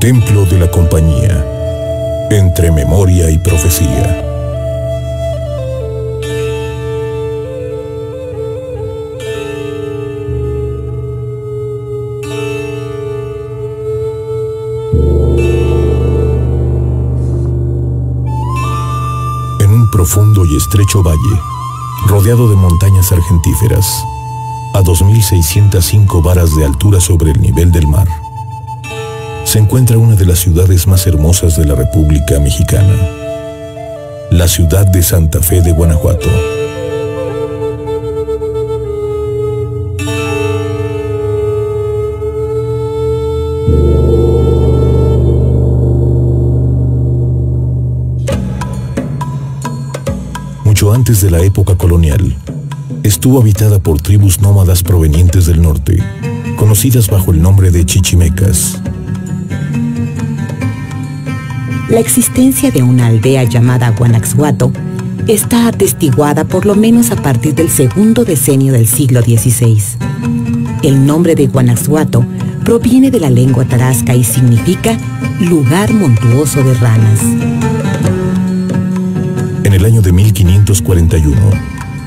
Templo de la Compañía, entre memoria y profecía. En un profundo y estrecho valle, rodeado de montañas argentíferas, a 2.605 varas de altura sobre el nivel del mar, se encuentra una de las ciudades más hermosas de la República Mexicana, la ciudad de Santa Fe de Guanajuato. Mucho antes de la época colonial, estuvo habitada por tribus nómadas provenientes del norte, conocidas bajo el nombre de chichimecas. La existencia de una aldea llamada Guanaxuato está atestiguada por lo menos a partir del segundo decenio del siglo XVI. El nombre de Guanaxuato proviene de la lengua tarasca y significa lugar montuoso de ranas. En el año de 1541,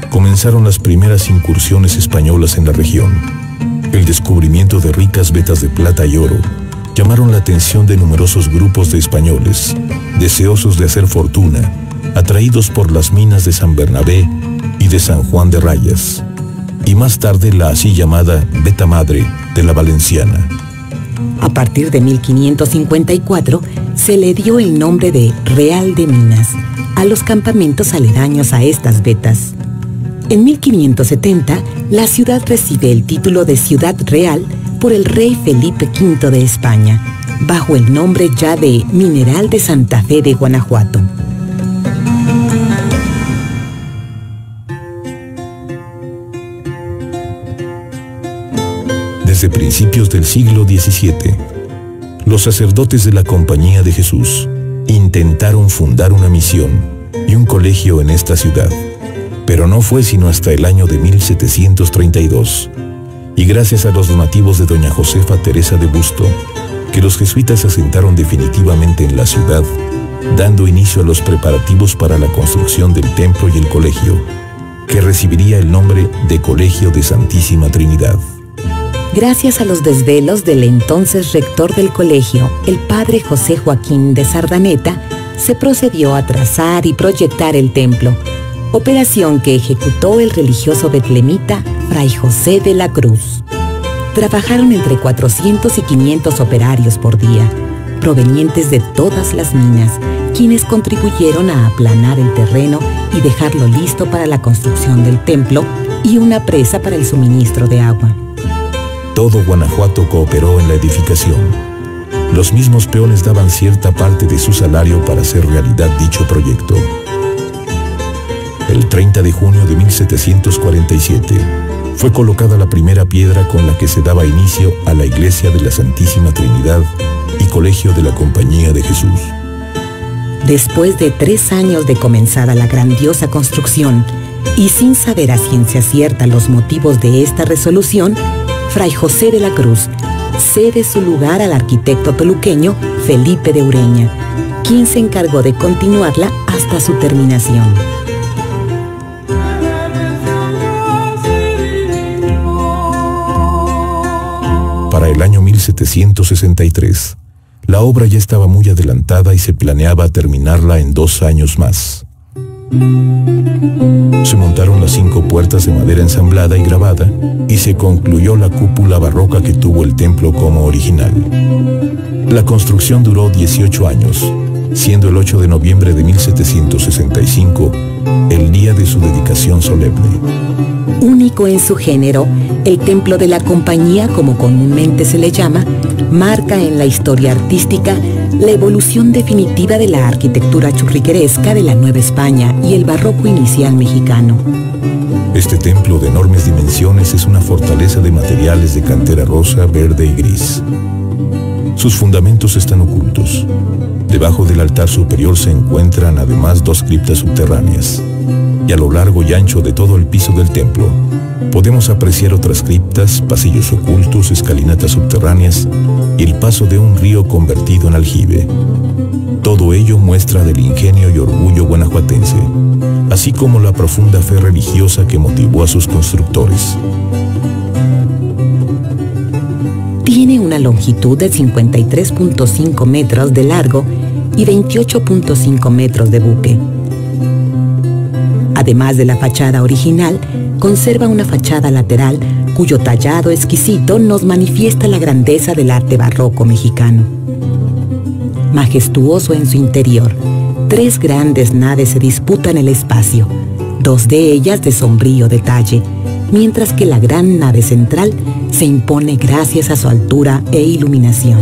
comenzaron las primeras incursiones españolas en la región. El descubrimiento de ricas vetas de plata y oro llamaron la atención de numerosos grupos de españoles, deseosos de hacer fortuna, atraídos por las minas de San Bernabé y de San Juan de Rayas, y más tarde la así llamada Veta Madre de la Valenciana. A partir de 1554 se le dio el nombre de Real de Minas a los campamentos aledaños a estas vetas. En 1570, la ciudad recibe el título de Ciudad Real por el rey Felipe V de España, bajo el nombre ya de Mineral de Santa Fe de Guanajuato. Desde principios del siglo XVII, los sacerdotes de la Compañía de Jesús intentaron fundar una misión y un colegio en esta ciudad, pero no fue sino hasta el año de 1732, y gracias a los donativos de doña Josefa Teresa de Busto, que los jesuitas se asentaron definitivamente en la ciudad, dando inicio a los preparativos para la construcción del templo y el colegio, que recibiría el nombre de Colegio de Santísima Trinidad. Gracias a los desvelos del entonces rector del colegio, el padre José Joaquín de Sardaneta, se procedió a trazar y proyectar el templo, operación que ejecutó el religioso betlemita Fray José de la Cruz. Trabajaron entre 400 y 500 operarios por día, provenientes de todas las minas, quienes contribuyeron a aplanar el terreno y dejarlo listo para la construcción del templo y una presa para el suministro de agua. Todo Guanajuato cooperó en la edificación. Los mismos peones daban cierta parte de su salario para hacer realidad dicho proyecto. El 30 de junio de 1747 fue colocada la primera piedra con la que se daba inicio a la Iglesia de la Santísima Trinidad y Colegio de la Compañía de Jesús. Después de 3 años de comenzada la grandiosa construcción y sin saber a ciencia cierta los motivos de esta resolución, Fray José de la Cruz cede su lugar al arquitecto toluqueño Felipe de Ureña, quien se encargó de continuarla hasta su terminación. Para el año 1763, la obra ya estaba muy adelantada y se planeaba terminarla en 2 años más. Se montaron las 5 puertas de madera ensamblada y grabada y se concluyó la cúpula barroca que tuvo el templo como original. La construcción duró 18 años, siendo el 8 de noviembre de 1765 el día de su dedicación solemne. Único en su género, el Templo de la Compañía, como comúnmente se le llama, marca en la historia artística la evolución definitiva de la arquitectura churrigueresca de la Nueva España y el barroco inicial mexicano. Este templo de enormes dimensiones es una fortaleza de materiales de cantera rosa, verde y gris. Sus fundamentos están ocultos. Debajo del altar superior se encuentran además 2 criptas subterráneas. y a lo largo y ancho de todo el piso del templo podemos apreciar otras criptas, pasillos ocultos, escalinatas subterráneas y el paso de un río convertido en aljibe. Todo ello muestra del ingenio y orgullo guanajuatense, así como la profunda fe religiosa que motivó a sus constructores. Tiene una longitud de 53.5 metros de largo y 28.5 metros de buque. Además de la fachada original, conserva una fachada lateral cuyo tallado exquisito nos manifiesta la grandeza del arte barroco mexicano. Majestuoso en su interior, 3 grandes naves se disputan el espacio, 2 de ellas de sombrío detalle, mientras que la gran nave central se impone gracias a su altura e iluminación.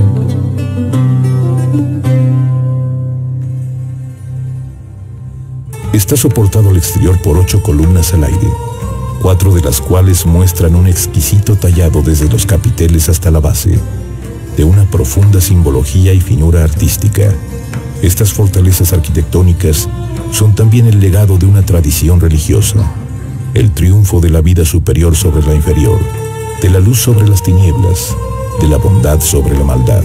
Está soportado al exterior por 8 columnas al aire, 4 de las cuales muestran un exquisito tallado desde los capiteles hasta la base, de una profunda simbología y finura artística. Estas fortalezas arquitectónicas son también el legado de una tradición religiosa, el triunfo de la vida superior sobre la inferior, de la luz sobre las tinieblas, de la bondad sobre la maldad.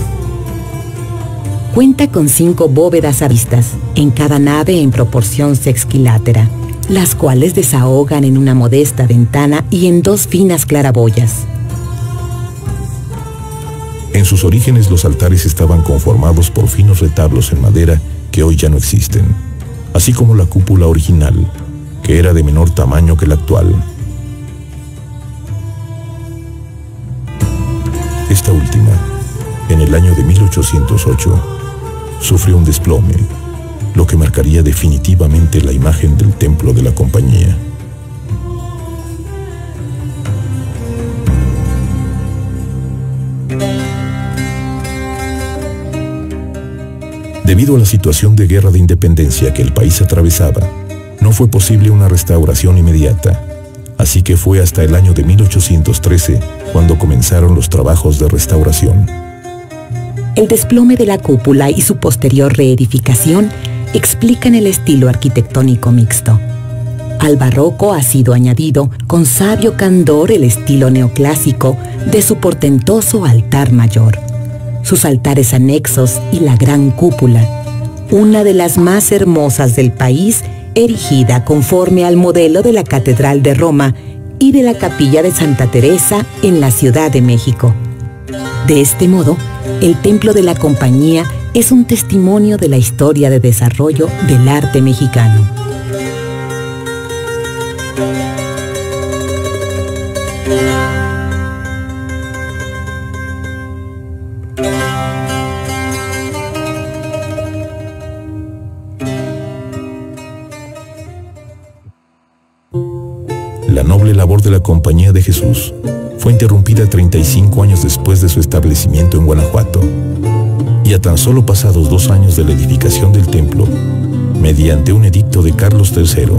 Cuenta con 5 bóvedas aristas, en cada nave en proporción sexquilátera, las cuales desahogan en una modesta ventana y en 2 finas claraboyas. En sus orígenes los altares estaban conformados por finos retablos en madera que hoy ya no existen, así como la cúpula original, que era de menor tamaño que la actual. Esta última, en el año de 1808, sufrió un desplome, lo que marcaría definitivamente la imagen del templo de la compañía. Debido a la situación de guerra de independencia que el país atravesaba, no fue posible una restauración inmediata, así que fue hasta el año de 1813 cuando comenzaron los trabajos de restauración. El desplome de la cúpula y su posterior reedificación explican el estilo arquitectónico mixto. Al barroco ha sido añadido con sabio candor el estilo neoclásico de su portentoso altar mayor, sus altares anexos y la gran cúpula, una de las más hermosas del país, erigida conforme al modelo de la Catedral de Roma y de la Capilla de Santa Teresa en la Ciudad de México. De este modo, el Templo de la Compañía es un testimonio de la historia de desarrollo del arte mexicano. La noble labor de la Compañía de Jesús fue interrumpida 35 años después de su establecimiento en Guanajuato, y a tan solo pasados 2 años de la edificación del templo, mediante un edicto de Carlos III,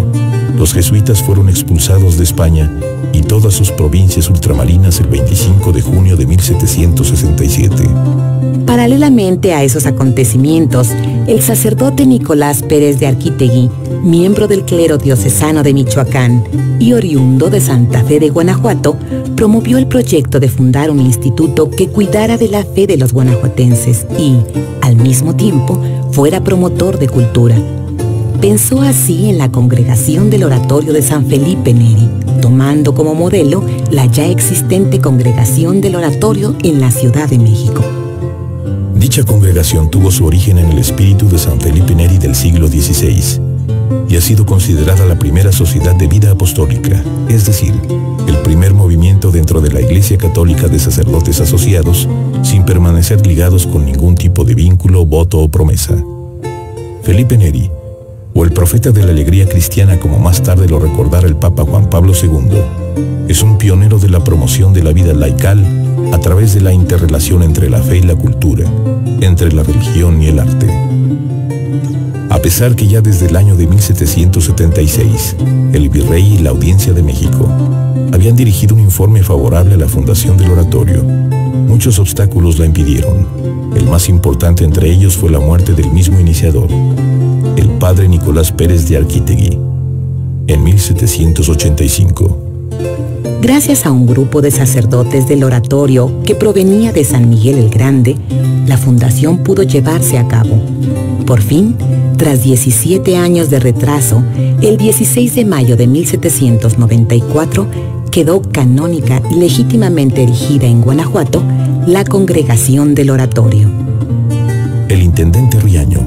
los jesuitas fueron expulsados de España y todas sus provincias ultramarinas el 25 de junio de 1767. Paralelamente a esos acontecimientos, el sacerdote Nicolás Pérez de Arquitegui, miembro del clero diocesano de Michoacán y oriundo de Santa Fe de Guanajuato, promovió el proyecto de fundar un instituto que cuidara de la fe de los guanajuatenses y, al mismo tiempo, fuera promotor de cultura. Pensó así en la congregación del Oratorio de San Felipe Neri, tomando como modelo la ya existente congregación del Oratorio en la Ciudad de México. Dicha congregación tuvo su origen en el espíritu de San Felipe Neri del siglo XVI y ha sido considerada la primera sociedad de vida apostólica, es decir, el primer movimiento dentro de la Iglesia Católica de sacerdotes asociados sin permanecer ligados con ningún tipo de vínculo, voto o promesa. Felipe Neri, o el profeta de la alegría cristiana como más tarde lo recordara el Papa Juan Pablo II, es un pionero de la promoción de la vida laical a través de la interrelación entre la fe y la cultura, entre la religión y el arte. A pesar que ya desde el año de 1776, el virrey y la Audiencia de México habían dirigido un informe favorable a la fundación del oratorio, muchos obstáculos la impidieron. El más importante entre ellos fue la muerte del mismo iniciador, el padre Nicolás Pérez de Arquitegui. en 1785. Gracias a un grupo de sacerdotes del oratorio que provenía de San Miguel el Grande, la fundación pudo llevarse a cabo. Por fin, tras 17 años de retraso, el 16 de mayo de 1794 quedó canónica y legítimamente erigida en Guanajuato la Congregación del Oratorio. El intendente Riaño,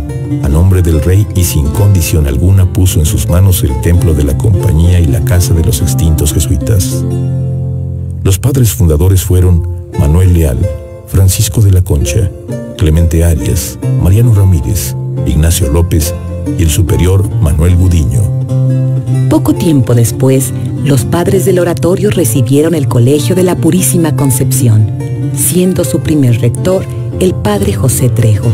a nombre del rey y sin condición alguna, puso en sus manos el templo de la Compañía y la casa de los extintos jesuitas. Los padres fundadores fueron Manuel Leal, Francisco de la Concha, Clemente Arias, Mariano Ramírez, Ignacio López y el superior Manuel Gudiño. Poco tiempo después, los padres del oratorio recibieron el Colegio de la Purísima Concepción, siendo su primer rector el padre José Trejo.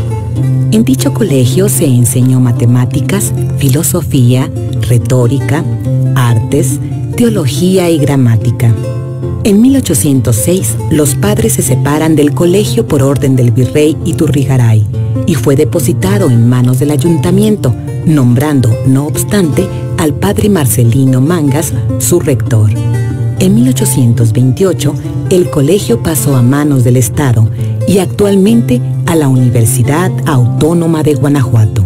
En dicho colegio se enseñó matemáticas, filosofía, retórica, artes, teología y gramática. En 1806, los padres se separan del colegio por orden del virrey Iturrigaray y fue depositado en manos del ayuntamiento, nombrando, no obstante, al padre Marcelino Mangas su rector. En 1828, el colegio pasó a manos del Estado y actualmente a la Universidad Autónoma de Guanajuato.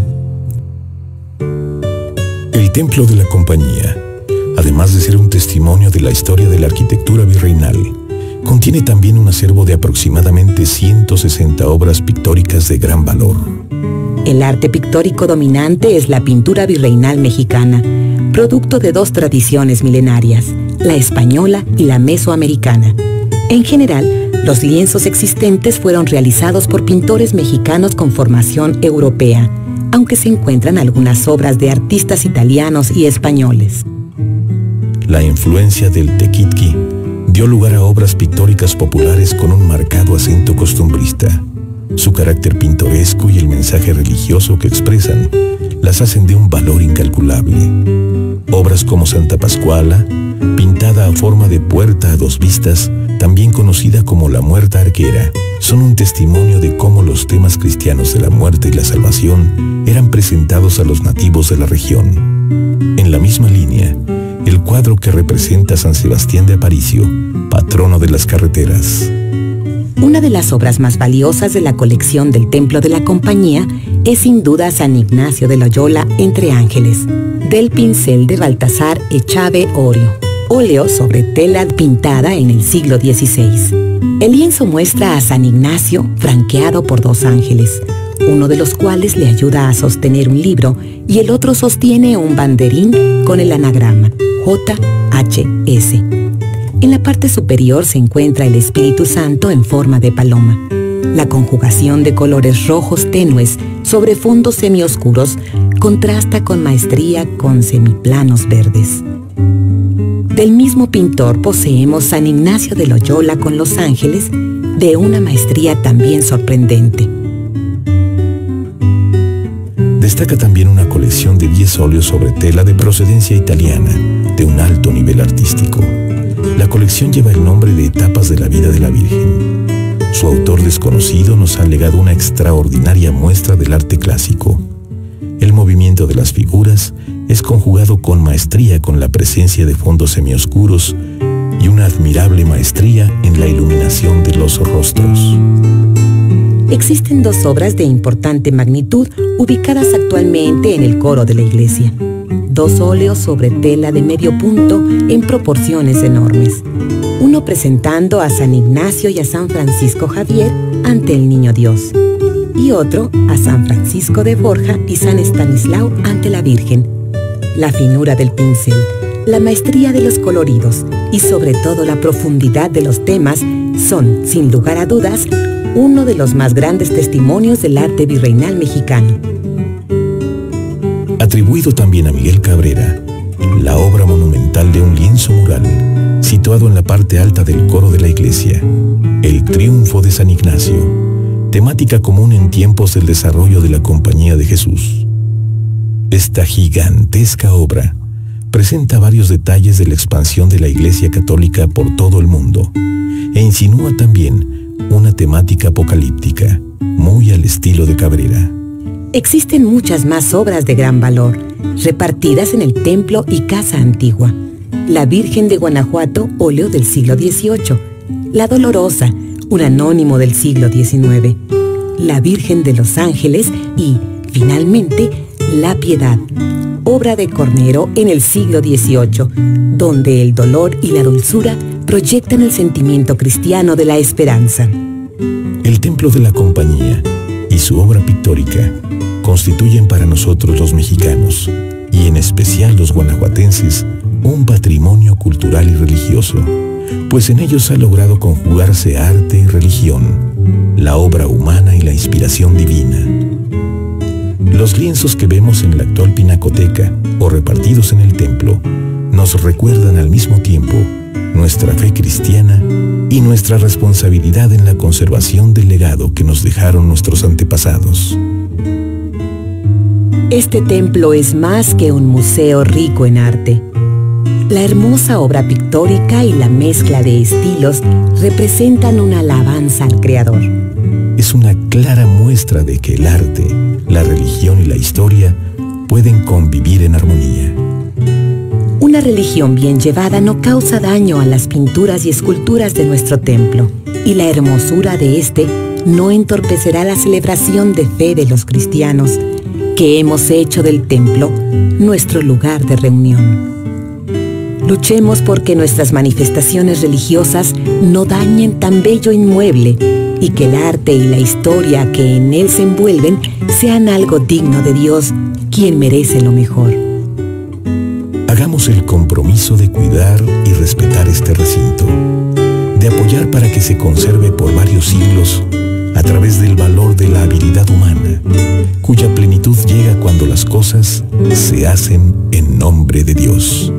El Templo de la Compañía, además de ser un testimonio de la historia de la arquitectura virreinal, contiene también un acervo de aproximadamente 160 obras pictóricas de gran valor. El arte pictórico dominante es la pintura virreinal mexicana, producto de dos tradiciones milenarias, la española y la mesoamericana. En general, los lienzos existentes fueron realizados por pintores mexicanos con formación europea, aunque se encuentran algunas obras de artistas italianos y españoles. La influencia del tequitqui dio lugar a obras pictóricas populares con un marcado acento costumbrista. Su carácter pintoresco y el mensaje religioso que expresan las hacen de un valor incalculable. Obras como Santa Pascuala, pintada a forma de puerta a dos vistas, también conocida como la Muerta Arquera, son un testimonio de cómo los temas cristianos de la muerte y la salvación eran presentados a los nativos de la región. En la misma línea, el cuadro que representa a San Sebastián de Aparicio, patrono de las carreteras. Una de las obras más valiosas de la colección del Templo de la Compañía es sin duda San Ignacio de Loyola entre ángeles, del pincel de Baltasar Echave Orio, óleo sobre tela pintada en el siglo XVI. El lienzo muestra a San Ignacio franqueado por dos ángeles, uno de los cuales le ayuda a sostener un libro y el otro sostiene un banderín con el anagrama JHS. En la parte superior se encuentra el Espíritu Santo en forma de paloma. La conjugación de colores rojos tenues sobre fondos semioscuros contrasta con maestría con semiplanos verdes. Del mismo pintor poseemos San Ignacio de Loyola con los ángeles, de una maestría también sorprendente. Destaca también una colección de 10 óleos sobre tela de procedencia italiana, de un alto nivel artístico. La colección lleva el nombre de Etapas de la vida de la Virgen. Su autor desconocido nos ha legado una extraordinaria muestra del arte clásico. El movimiento de las figuras es conjugado con maestría con la presencia de fondos semioscuros y una admirable maestría en la iluminación de los rostros. Existen dos obras de importante magnitud ubicadas actualmente en el coro de la iglesia. Dos óleos sobre tela de medio punto en proporciones enormes. Uno presentando a San Ignacio y a San Francisco Javier ante el Niño Dios. Y otro a San Francisco de Borja y San Estanislao ante la Virgen. La finura del pincel, la maestría de los coloridos y sobre todo la profundidad de los temas son, sin lugar a dudas, uno de los más grandes testimonios del arte virreinal mexicano. Atribuido también a Miguel Cabrera, la obra monumental de un lienzo mural, situado en la parte alta del coro de la iglesia, El Triunfo de San Ignacio, temática común en tiempos del desarrollo de la Compañía de Jesús. Esta gigantesca obra presenta varios detalles de la expansión de la Iglesia Católica por todo el mundo e insinúa también una temática apocalíptica, muy al estilo de Cabrera. Existen muchas más obras de gran valor, repartidas en el templo y casa antigua. La Virgen de Guanajuato, óleo del siglo XVIII. La Dolorosa, un anónimo del siglo XIX. La Virgen de los Ángeles y, finalmente, La Piedad, obra de Cornero en el siglo XVIII, donde el dolor y la dulzura proyectan el sentimiento cristiano de la esperanza. El Templo de la Compañía y su obra pictórica constituyen para nosotros los mexicanos, y en especial los guanajuatenses, un patrimonio cultural y religioso, pues en ellos ha logrado conjugarse arte y religión, la obra humana y la inspiración divina. Los lienzos que vemos en la actual pinacoteca o repartidos en el templo nos recuerdan al mismo tiempo nuestra fe cristiana y nuestra responsabilidad en la conservación del legado que nos dejaron nuestros antepasados. Este templo es más que un museo rico en arte. La hermosa obra pictórica y la mezcla de estilos representan una alabanza al Creador. Es una clara muestra de que el arte, la religión y la historia pueden convivir en armonía. Una religión bien llevada no causa daño a las pinturas y esculturas de nuestro templo, y la hermosura de este no entorpecerá la celebración de fe de los cristianos, que hemos hecho del templo nuestro lugar de reunión. Luchemos porque nuestras manifestaciones religiosas no dañen tan bello inmueble y que el arte y la historia que en él se envuelven sean algo digno de Dios, quien merece lo mejor. Hagamos el compromiso de cuidar y respetar este recinto, de apoyar para que se conserve por varios siglos a través del valor de la habilidad humana, cuya plenitud llega cuando las cosas se hacen en nombre de Dios.